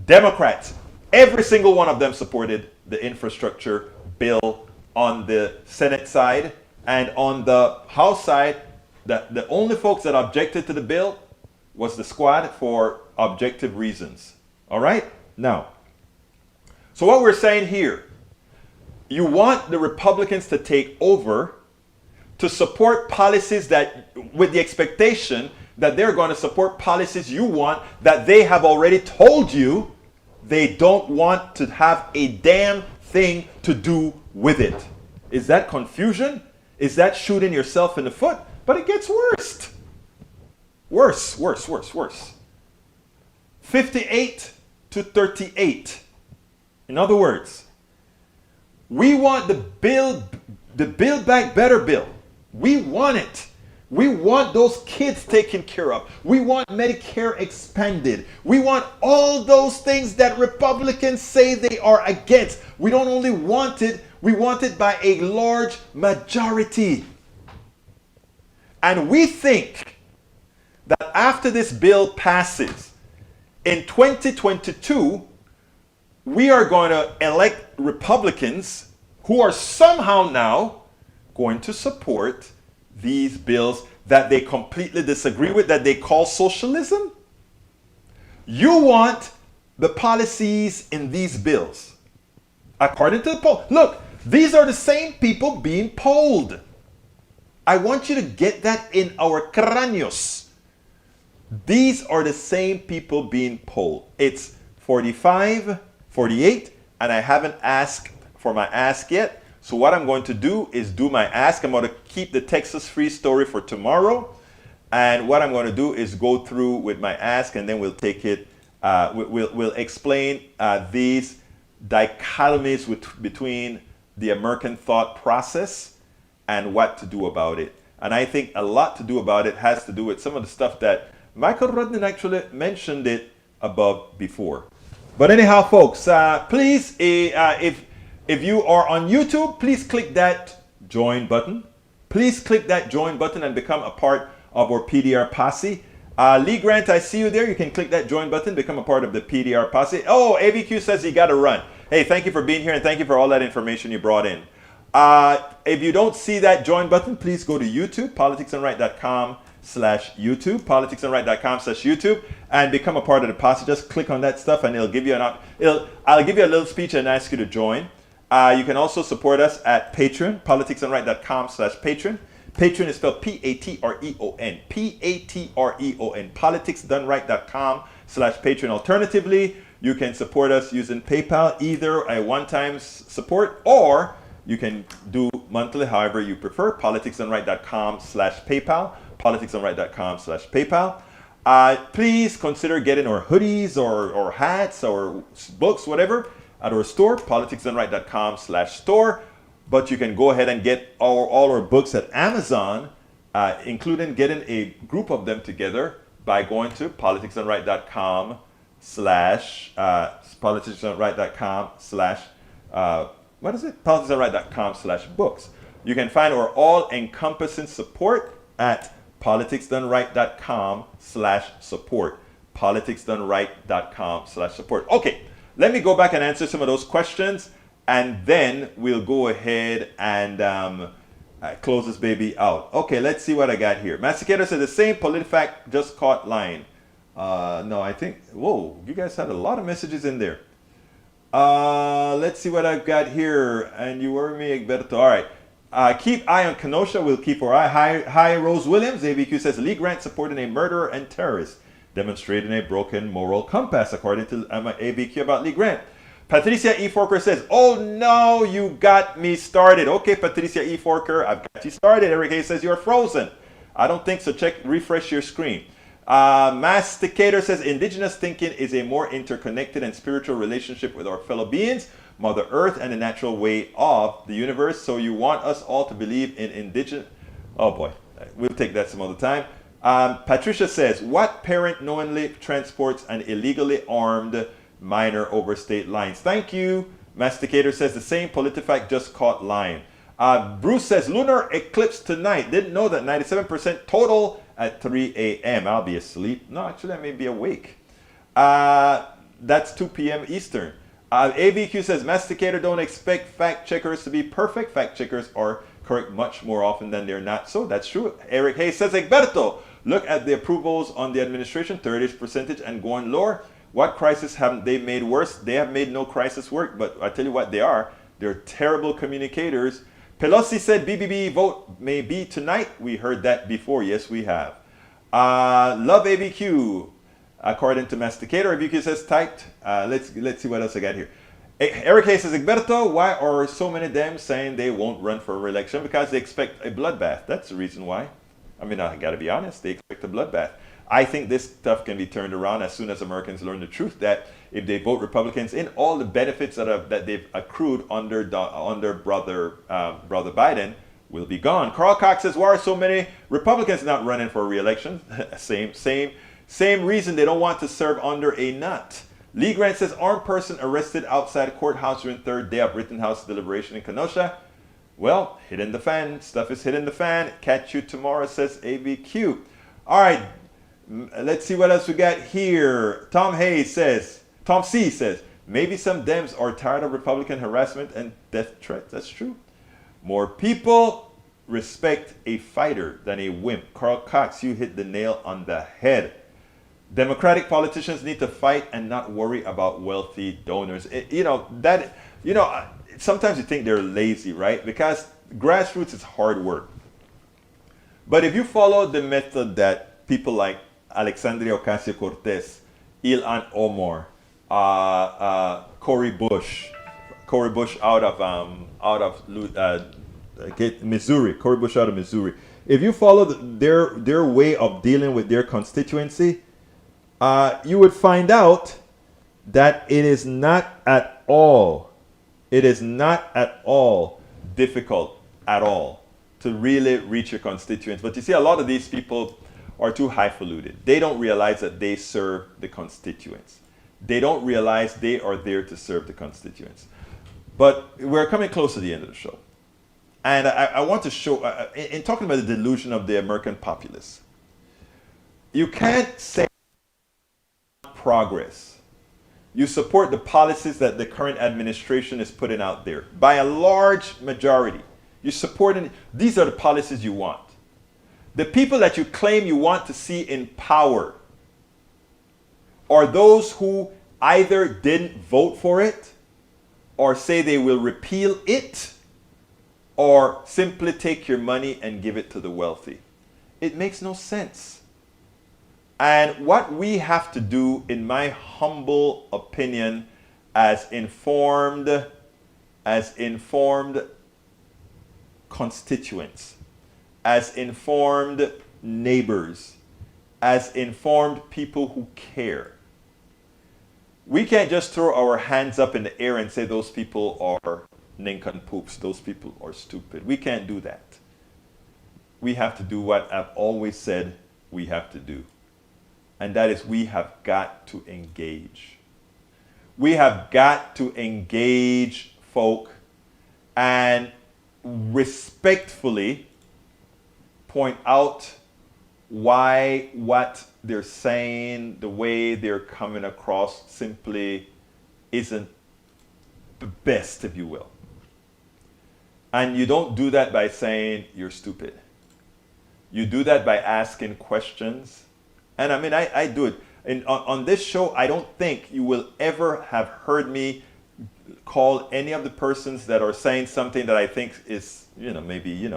Democrats, every single one of them supported the infrastructure bill on the Senate side. And on the House side, the only folks that objected to the bill was the squad for objective reasons. All right? Now, so what we're saying here, you want the Republicans to take over to support policies that, with the expectation that they're going to support policies you want that they have already told you they don't want to have a damn thing to do with it. Is that confusion? Is that shooting yourself in the foot? But it gets worse. Worse. 58 to 38. In other words, we want the Build Back Better bill. We want it. We want those kids taken care of. We want Medicare expanded. We want all those things that Republicans say they are against. We don't only want it, we want it by a large majority. And we think that after this bill passes in 2022, we are going to elect Republicans who are somehow now going to support these bills that they completely disagree with, that they call socialism. You want the policies in these bills. According to the poll, look, these are the same people being polled. I want you to get that in our cráneos. These are the same people being polled. It's 45, 48, and I haven't asked for my ask yet. So what I'm going to do is do my ask. I'm going to keep the Texas Free story for tomorrow. And what I'm going to do is go through with my ask, and then we'll take it, we'll explain these dichotomies between the American thought process and what to do about it. And I think a lot to do about it has to do with some of the stuff that Michael Rudnin actually mentioned it above before. But anyhow, folks, please, if you are on YouTube, please click that join button. Please click that join button and become a part of our PDR posse. Lee Grant, I see you there. You can click that join button, become a part of the PDR posse. Oh, AVQ says you got to run. Hey, thank you for being here, and thank you for all that information you brought in. If you don't see that join button, please go to YouTube, politicsandright.com/YouTube, politicsandright.com/YouTube, and become a part of the posse. Just click on that stuff, and it'll give you I'll give you a little speech and ask you to join. You can also support us at Patreon, politicsandright.com/Patreon. Patreon is spelled P-A-T-R-E-O-N. P-A-T-R-E-O-N. politicsdoneright.com/Patreon. Alternatively, you can support us using PayPal, either a one-time support, or you can do monthly, however you prefer. politicsdoneright.com/PayPal. politicsdoneright.com/PayPal. Please consider getting our hoodies or hats or books, whatever, at our store, politicsdoneright.com/store. But you can go ahead and get all our books at Amazon including getting a group of them together by going to politicsdoneright.com slash politicsdoneright.com slash what is it? politicsdoneright.com slash books. You can find our all-encompassing support at politicsdoneright.com slash support. politicsdoneright.com slash support. Okay, let me go back and answer some of those questions, and then we'll go ahead and close this baby out. Okay, let's see what I got here. Masticator said the same PolitiFact just caught line. No, I think, whoa, you guys had a lot of messages in there. Let's see what I've got here. And you worry me, Egberto. All right. Keep eye on Kenosha. We'll keep our eye. Hi, Rose Williams. ABQ says Lee Grant supporting a murderer and terrorist, demonstrating a broken moral compass, according to ABQ about Lee Grant. Patricia E. Forker says, oh no, you got me started. Okay, Patricia E. Forker, I've got you started. Eric Hayes says you're frozen. I don't think so. Refresh your screen. Masticator says indigenous thinking is a more interconnected and spiritual relationship with our fellow beings, Mother Earth, and the natural way of the universe. So you want us all to believe in indigenous... Oh boy, we'll take that some other time. Patricia says, what parent knowingly transports an illegally armed minor over state lines? Thank you. Masticator says the same PolitiFact just caught line. Bruce says lunar eclipse tonight. Didn't know that. 97% total at 3 a.m. I'll be asleep. No, actually I may be awake. That's 2 p.m. Eastern. ABQ says Masticator don't expect fact checkers to be perfect. Fact checkers are correct much more often than they're not. So that's true. Eric Hayes says Egberto, look at the approvals on the administration, 30% and going lower. What crisis haven't they made worse? They have made no crisis work, but I tell you what they are. They're terrible communicators. Pelosi said BBB vote may be tonight. We heard that before. Yes, we have. Love ABQ. According to Masticator, ABQ says typed. Let's see what else I got here. Eric Hayes says, Egberto, why are so many of them saying they won't run for re-election? Because they expect a bloodbath. That's the reason why. I mean, I got to be honest. They expect a bloodbath. I think this stuff can be turned around as soon as Americans learn the truth that if they vote Republicans in, all the benefits that they've accrued under brother Biden will be gone. Carl Cox says, why are so many Republicans not running for re-election? Same reason they don't want to serve under a nut. Lee Grant says, armed person arrested outside courthouse during third day of Rittenhouse deliberation in Kenosha. Well, hitting the fan. Stuff is hitting the fan. Catch you tomorrow, says ABQ. All right. Let's see what else we got here. Tom C says, maybe some Dems are tired of Republican harassment and death threats. That's true. More people respect a fighter than a wimp. Carl Cox, you hit the nail on the head. Democratic politicians need to fight and not worry about wealthy donors. Sometimes you think they're lazy, right? Because grassroots is hard work. But if you follow the method that people like Alexandria Ocasio-Cortez, Ilhan Omar, Cory Bush out of Missouri, Cory Bush out of Missouri. If you follow their way of dealing with their constituency, you would find out that it is not at all difficult at all to really reach your constituents. But you see, a lot of these people are too highfalutin. They don't realize that they serve the constituents. They don't realize they are there to serve the constituents. But we're coming close to the end of the show. And I want to show, in talking about the delusion of the American populace, you can't say progress. You support the policies that the current administration is putting out there. By a large majority, you're supporting, these are the policies you want. The people that you claim you want to see in power are those who either didn't vote for it, or say they will repeal it, or simply take your money and give it to the wealthy. It makes no sense. And what we have to do, in my humble opinion, as informed constituents, as informed neighbors, as informed people who care, we can't just throw our hands up in the air and say those people are nincompoops, those people are stupid. We can't do that. we have to do what I've always said we have to do. And that is, we have got to engage. We have got to engage folk and respectfully point out why what they're saying, the way they're coming across, simply isn't the best, if you will. And you don't do that by saying you're stupid. You do that by asking questions. And I mean, I do it. On this show, I don't think you will ever have heard me call any of the persons that are saying something that I think is, maybe,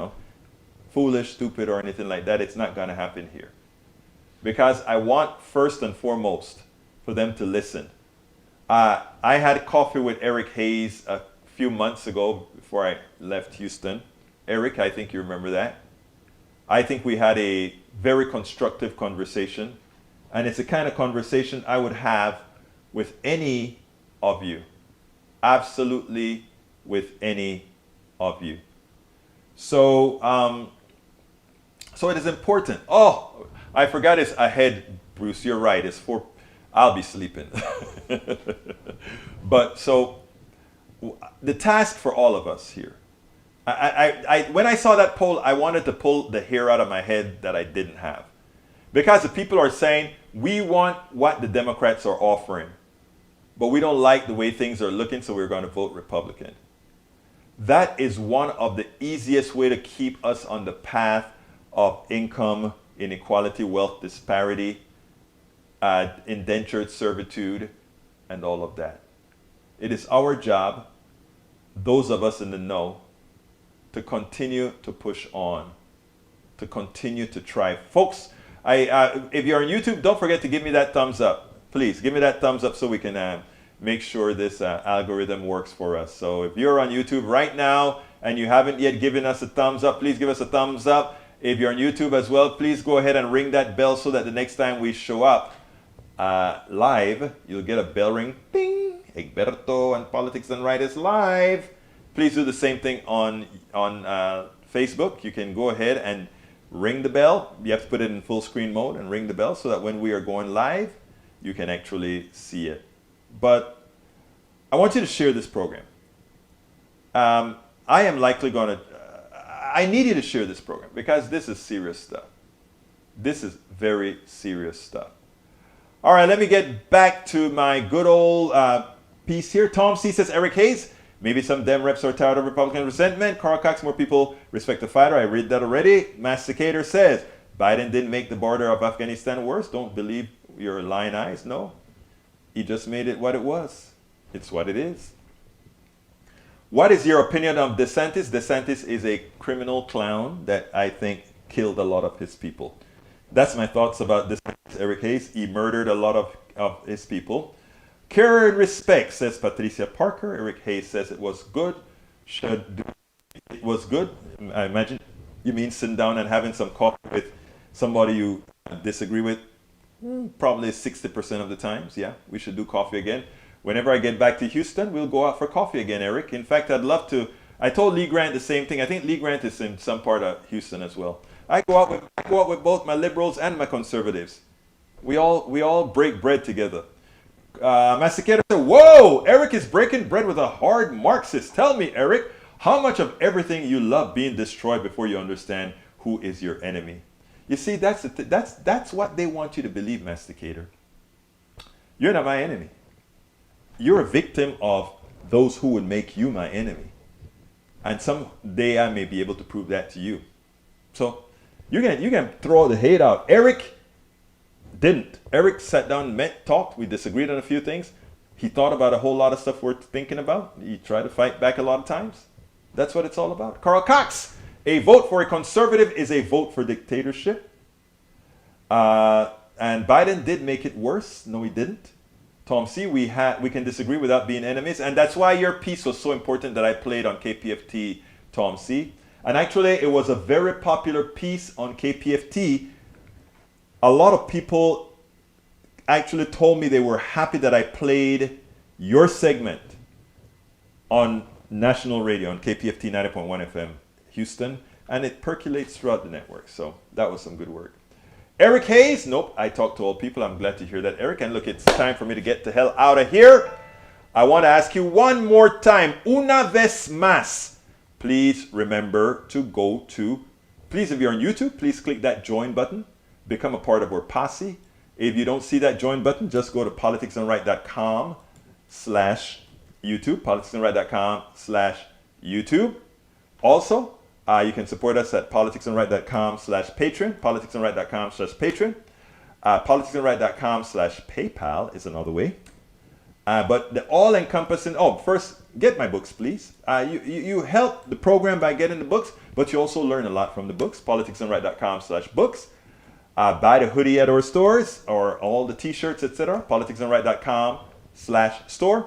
foolish, stupid, or anything like that. It's not going to happen here. Because I want, first and foremost, for them to listen. I had coffee with Eric Hayes a few months ago before I left Houston. Eric, I think you remember that. I think we had a very constructive conversation. And it's the kind of conversation I would have with any of you. Absolutely with any of you. So, so it is important. Oh, I forgot it's ahead, Bruce. You're right. It's 4. I'll be sleeping. But so the task for all of us here. When I saw that poll, I wanted to pull the hair out of my head that I didn't have. Because the people are saying, we want what the Democrats are offering, but we don't like the way things are looking, so we're going to vote Republican. That is one of the easiest way to keep us on the path of income inequality, wealth disparity, indentured servitude, and all of that. It is our job, those of us in the know, to continue to push on, to continue to try. Folks, if you're on YouTube, don't forget to give me that thumbs up. Please, give me that thumbs up so we can make sure this algorithm works for us. So if you're on YouTube right now and you haven't yet given us a thumbs up, please give us a thumbs up. If you're on YouTube as well, please go ahead and ring that bell so that the next time we show up live, you'll get a bell ring. Ding! Egberto and Politics and Right is live. Please do the same thing on Facebook. You can go ahead and ring the bell. You have to put it in full screen mode and ring the bell so that when we are going live, you can actually see it. But I want you to share this program. I am likely going to, I need you to share this program because this is serious stuff. This is very serious stuff. All right, let me get back to my good old piece here. Tom C says, Eric Hayes, maybe some Dem reps are tired of Republican resentment. Carl Cox, more people respect the fighter. I read that already. Masticator says, Biden didn't make the border of Afghanistan worse. Don't believe your lying eyes. No, he just made it what it was. It's what it is. What is your opinion of DeSantis? DeSantis is a criminal clown that I think killed a lot of his people. That's my thoughts about DeSantis, Eric Hayes. He murdered a lot of his people. Care and respect, says Patricia Parker. Eric Hayes says it was good. It was good. I imagine you mean sitting down and having some coffee with somebody you disagree with. Probably 60% of the times. Yeah, we should do coffee again. Whenever I get back to Houston, we'll go out for coffee again, Eric. In fact, I'd love to. I told Lee Grant the same thing. I think Lee Grant is in some part of Houston as well. I go out with both my liberals and my conservatives. We all break bread together. Masticator said, whoa, Eric is breaking bread with a hard Marxist. Tell me, Eric, how much of everything you love being destroyed before you understand who is your enemy? You see, that's what they want you to believe, Masticator. You're not my enemy. You're a victim of those who would make you my enemy. And someday I may be able to prove that to you. So you can throw the hate out. Eric didn't. Eric sat down, talked. We disagreed on a few things. He thought about a whole lot of stuff we're thinking about. He tried to fight back a lot of times. That's what it's all about. Carl Cox, a vote for a conservative is a vote for dictatorship. And Biden did make it worse. No, he didn't. Tom C, we can disagree without being enemies. And that's why your piece was so important that I played on KPFT, Tom C. And actually, it was a very popular piece on KPFT. A lot of people actually told me they were happy that I played your segment on national radio on KPFT 90.1 FM Houston, and it percolates throughout the network. So that was some good work. Eric Hayes, nope, I talk to old people. I'm glad to hear that, Eric. And look, it's time for me to get the hell out of here. I want to ask you one more time, una vez más, please remember to go to, please, if you're on YouTube, please click that join button, become a part of our posse. If you don't see that join button, just go to politicsdoneright.com/YouTube, politicsdoneright.com/YouTube. Also, you can support us at politicsdoneright.com/Patreon, politicsdoneright.com/Patreon. Politicsdoneright.com/PayPal is another way. But the all-encompassing, first, get my books, please. You help the program by getting the books, but you also learn a lot from the books, politicsdoneright.com/books. Buy the hoodie at our stores, or all the t-shirts, etc., politicsdoneright.com/store.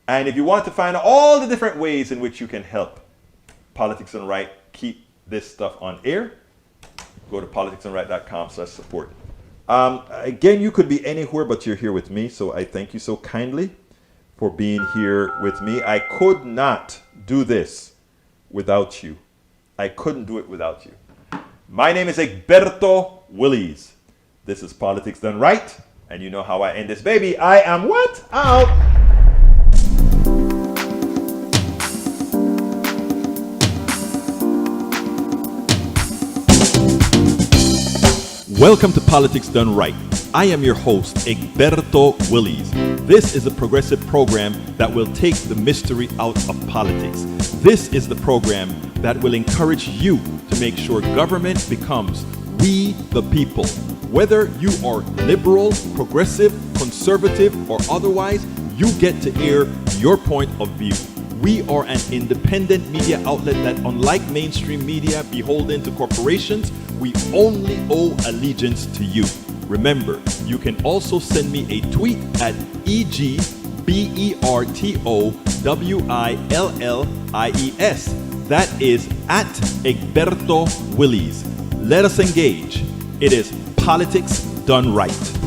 And if you want to find all the different ways in which you can help Politics Done Right keep this stuff on air, go to politicsdoneright.com/support. Again, you could be anywhere, but you're here with me, so I thank you so kindly for being here with me. I could not do this without you. I couldn't do it without you. My name is Egberto Willies. This is Politics Done Right, and you know how I end this baby. I am what? Out. Welcome to Politics Done Right. I am your host, Egberto Willies. This is a progressive program that will take the mystery out of politics. This is the program that will encourage you to make sure government becomes we the people. Whether you are liberal, progressive, conservative, or otherwise, you get to air your point of view. We are an independent media outlet that, unlike mainstream media beholden to corporations, we only owe allegiance to you. Remember, you can also send me a tweet at EGBERTOWILLIES. That is at Egberto Willies. Let us engage. It is Politics Done Right.